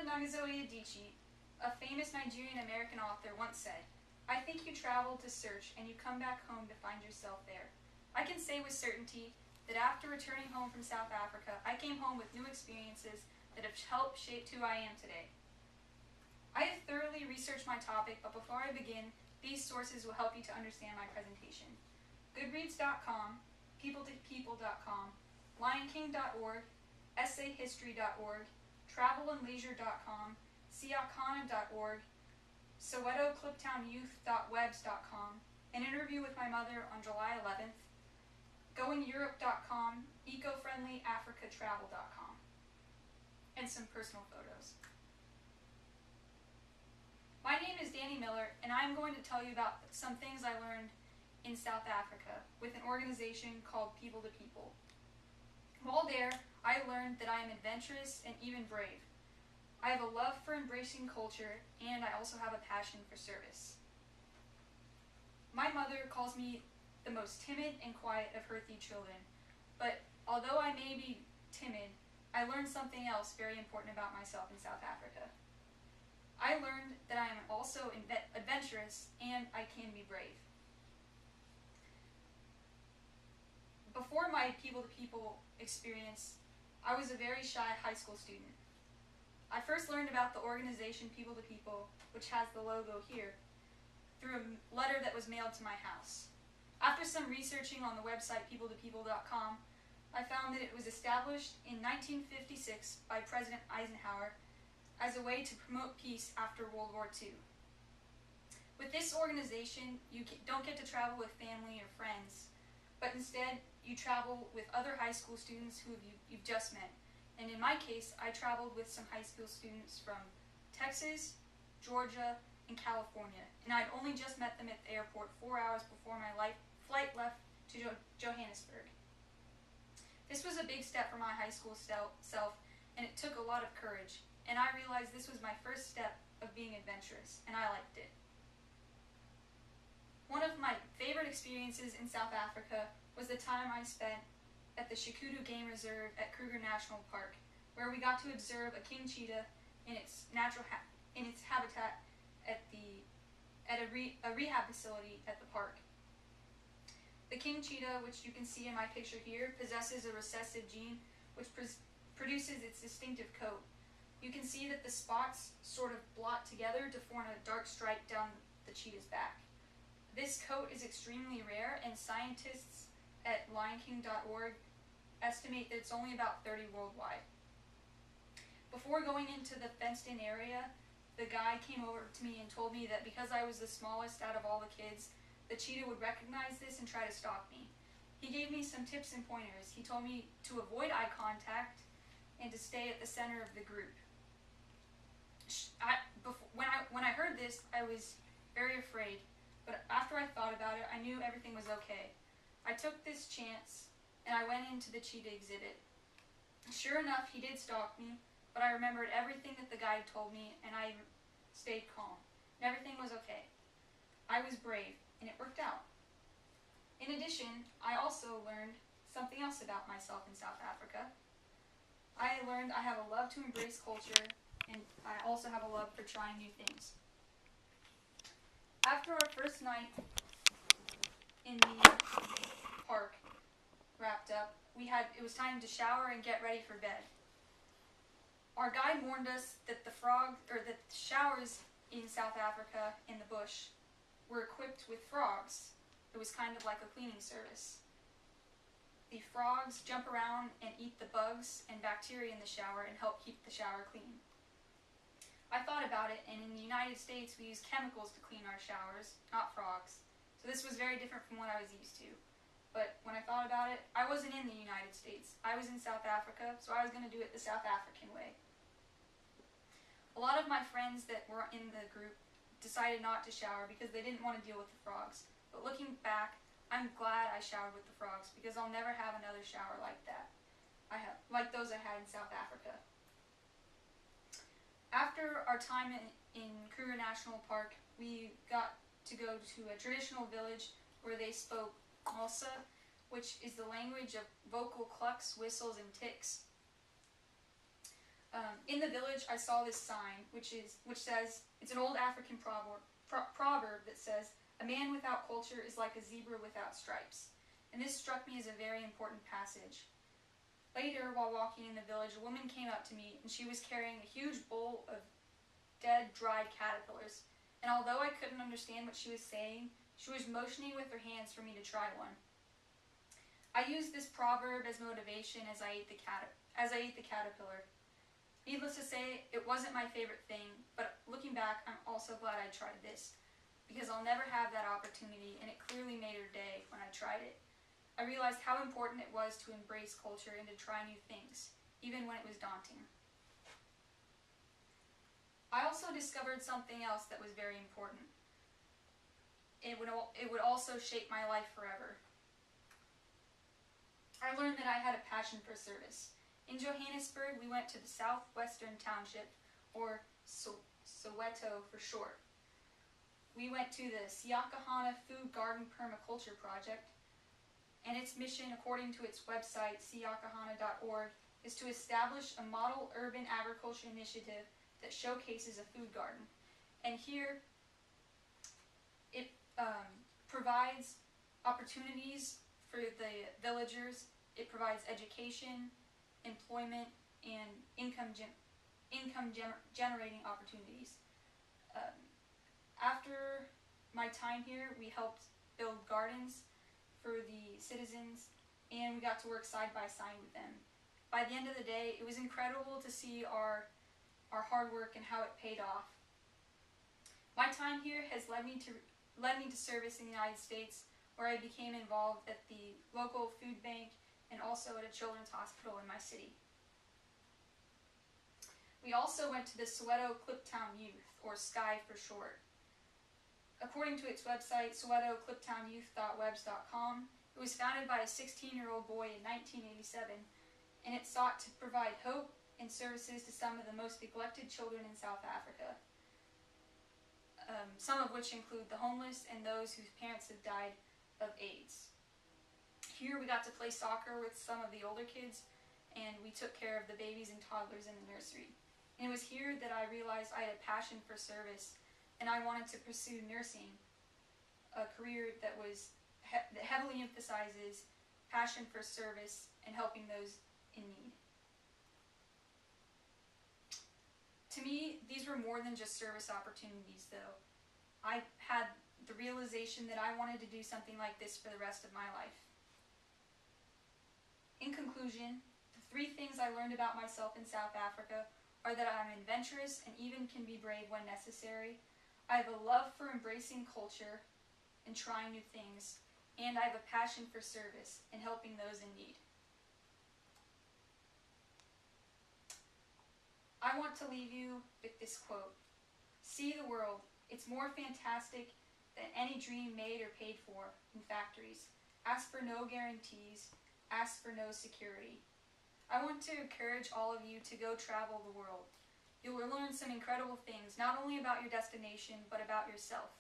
Nagazoe Adichie, a famous Nigerian-American author, once said, "I think you travel to search and you come back home to find yourself there." I can say with certainty that after returning home from South Africa, I came home with new experiences that have helped shape who I am today. I have thoroughly researched my topic, but before I begin, these sources will help you to understand my presentation. Goodreads.com, peopletopeople.com, lionking.org, essayhistory.org, travelandleisure.com, siakana.org, sowetocliptownyouth.webs.com, an interview with my mother on July 11th, goingeurope.com, ecofriendlyafricatravel.com, and some personal photos. My name is Dani Miller, and I am going to tell you about some things I learned in South Africa with an organization called People to People. While there, I learned that I am adventurous and even brave. I have a love for embracing culture, and I also have a passion for service. My mother calls me the most timid and quiet of her 3 children, but although I may be timid, I learned something else very important about myself in South Africa. I learned that I am also adventurous and I can be brave. Before my people-to-people experience, I was a very shy high school student. I first learned about the organization People to People, which has the logo here, through a letter that was mailed to my house. After some researching on the website peopletopeople.com, I found that it was established in 1956 by President Eisenhower as a way to promote peace after World War II. With this organization, you don't get to travel with family or friends, but instead you travel with other high school students who you've just met. And in my case, I traveled with some high school students from Texas, Georgia, and California, and I'd only just met them at the airport 4 hours before my flight left to Johannesburg. This was a big step for my high school self, and it took a lot of courage, and I realized this was my first step of being adventurous, and I liked it. One of my favorite experiences in South Africa was the time I spent at the Shikudu Game Reserve at Kruger National Park, where we got to observe a king cheetah in its habitat at a rehab facility at the park. The king cheetah, which you can see in my picture here, possesses a recessive gene which produces its distinctive coat. You can see that the spots sort of blot together to form a dark stripe down the cheetah's back. This coat is extremely rare, and scientists at lionking.org estimate that it's only about 30 worldwide. Before going into the fenced-in area, the guy came over to me and told me that because I was the smallest out of all the kids, the cheetah would recognize this and try to stalk me. He gave me some tips and pointers. He told me to avoid eye contact and to stay at the center of the group. When I heard this, I was very afraid, but after I thought about it, I knew everything was okay. I took this chance, and I went into the cheetah exhibit. Sure enough, he did stalk me, but I remembered everything that the guide told me, and I stayed calm, and everything was okay. I was brave, and it worked out. In addition, I also learned something else about myself in South Africa. I learned I have a love to embrace culture, and I also have a love for trying new things. After our first night in the park wrapped up, it was time to shower and get ready for bed. Our guide warned us that the showers in South Africa in the bush were equipped with frogs. It was kind of like a cleaning service. The frogs jump around and eat the bugs and bacteria in the shower and help keep the shower clean. I thought about it, and in the United States we use chemicals to clean our showers, not frogs. So this was very different from what I was used to. But when I thought about it, I wasn't in the United States. I was in South Africa, so I was going to do it the South African way. A lot of my friends that were in the group decided not to shower because they didn't want to deal with the frogs. But looking back, I'm glad I showered with the frogs because I'll never have another shower like that. Like those I had in South Africa. After our time in Kruger National Park, we got to go to a traditional village where they spoke Xhosa, which is the language of vocal clucks, whistles, and ticks. In the village, I saw this sign, which says, it's an old African proverb that says, "A man without culture is like a zebra without stripes." And this struck me as a very important passage. Later, while walking in the village, a woman came up to me, and she was carrying a huge bowl of dead, dried caterpillars. And although I couldn't understand what she was saying, she was motioning with her hands for me to try one. I used this proverb as motivation as I ate the caterpillar. Needless to say, it wasn't my favorite thing, but looking back, I'm also glad I tried this, because I'll never have that opportunity, and it clearly made her day when I tried it. I realized how important it was to embrace culture and to try new things, even when it was daunting. I also discovered something else that was very important. It would also shape my life forever. I learned that I had a passion for service. In Johannesburg, we went to the Southwestern Township, or Soweto for short. We went to the Siakahana Food Garden Permaculture Project, and its mission, according to its website, siakahana.org, is to establish a model urban agriculture initiative that showcases a food garden. And here, it provides opportunities for the villagers. It provides education, employment, and income-generating opportunities. After my time here, we helped build gardens for the citizens, and we got to work side by side with them. By the end of the day, it was incredible to see our hard work and how it paid off. My time here has led me to service in the United States, where I became involved at the local food bank and also at a children's hospital in my city. We also went to the Soweto Kliptown Youth, or SKY for short. According to its website, SowetoKliptownYouth.webs.com, it was founded by a 16-year-old boy in 1987, and it sought to provide hope and services to some of the most neglected children in South Africa, some of which include the homeless and those whose parents have died of AIDS. Here we got to play soccer with some of the older kids, and we took care of the babies and toddlers in the nursery. And it was here that I realized I had a passion for service, and I wanted to pursue nursing, a career that heavily emphasizes passion for service and helping those in need. To me, these were more than just service opportunities, though. I had the realization that I wanted to do something like this for the rest of my life. In conclusion, the 3 things I learned about myself in South Africa are that I'm adventurous and even can be brave when necessary. I have a love for embracing culture and trying new things, and I have a passion for service and helping those in need. I want to leave you with this quote: "See the world. It's more fantastic than any dream made or paid for in factories. Ask for no guarantees. Ask for no security." I want to encourage all of you to go travel the world. You will learn some incredible things, not only about your destination, but about yourself.